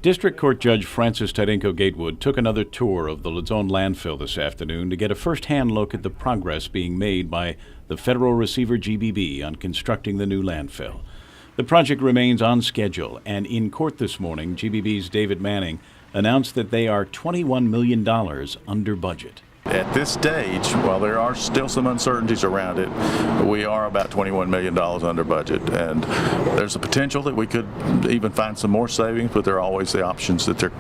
District Court Judge Francis Tadenko Gatewood took another tour of the Luzon landfill this afternoon to get a first-hand look at the progress being made by the federal receiver GBB on constructing the new landfill. The project remains on schedule, and in court this morning, GBB's David Manning announced that they are $21 million under budget. At this stage, while there are still some uncertainties around it, we are about $21 million under budget, and there's a potential that we could even find some more savings, but there are always the options that they're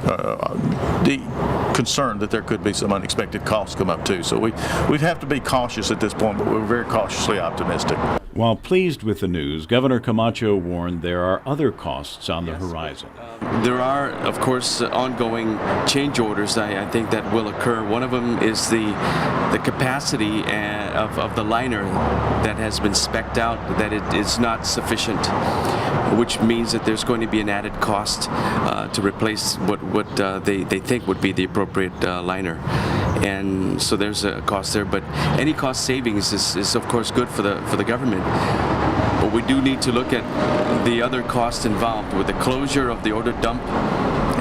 concerned that there could be some unexpected costs come up too. So we have to be cautious at this point, but we're very cautiously optimistic. While pleased with the news, Governor Camacho warned there are other costs on the horizon. There are, of course, ongoing change orders I think that will occur. One of them is the capacity of the liner that has been spec'd out, that it is not sufficient, which means that there's going to be an added cost to replace what they think would be the appropriate liner. And so there's a cost there, but any cost savings is of course good for the government. But we do need to look at the other costs involved with the closure of the order dump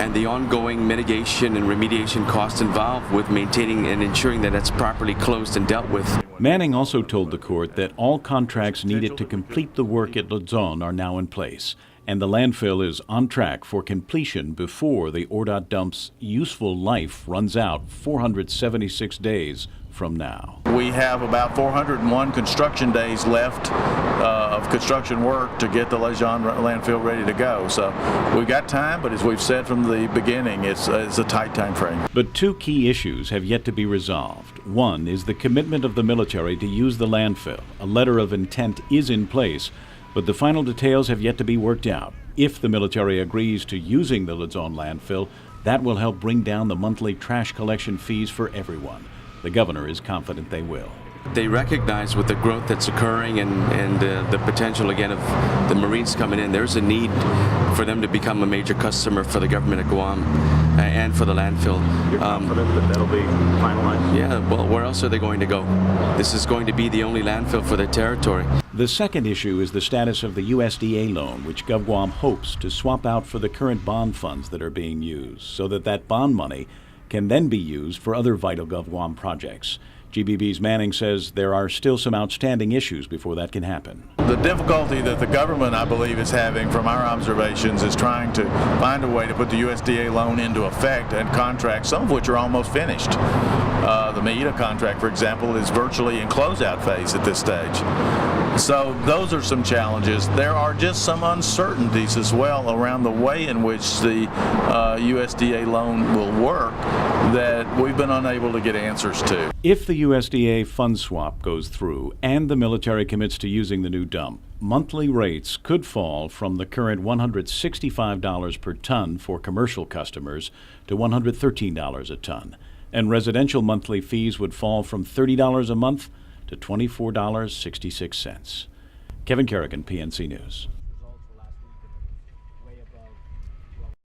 and the ongoing mitigation and remediation costs involved with maintaining and ensuring that it's properly closed and dealt with. Manning also told the court that all contracts needed to complete the work at Luzon are now in place, and the landfill is on track for completion before the ORDOT dump's useful life runs out 476 days from now. We have about 401 construction days left of construction work to get the Luzon landfill ready to go. So we've got time, but as we've said from the beginning, it's a tight time frame. But two key issues have yet to be resolved. One is the commitment of the military to use the landfill. A letter of intent is in place, but the final details have yet to be worked out. If the military agrees to using the Luzon landfill, that will help bring down the monthly trash collection fees for everyone. The governor is confident they will. They recognize with the growth that's occurring and the potential again of the Marines coming in, there's a need for them to become a major customer for the government of Guam and for the landfill. You're confident that that'll be finalized? Yeah, well, where else are they going to go? This is going to be the only landfill for their territory. The second issue is the status of the USDA loan, which GovGuam hopes to swap out for the current bond funds that are being used, so that bond money can then be used for other vital GovGuam projects. GBB's Manning says there are still some outstanding issues before that can happen. The difficulty that the government, I believe, is having from our observations is trying to find a way to put the USDA loan into effect and contracts, some of which are almost finished. The MEITA contract, for example, is virtually in closeout phase at this stage. So those are some challenges. There are just some uncertainties as well around the way in which the USDA loan will work that we've been unable to get answers to. If the USDA fund swap goes through and the military commits to using the new dump, monthly rates could fall from the current $165 per ton for commercial customers to $113 a ton, and residential monthly fees would fall from $30 a month to $24.66. Kevin Kerrigan, PNC News.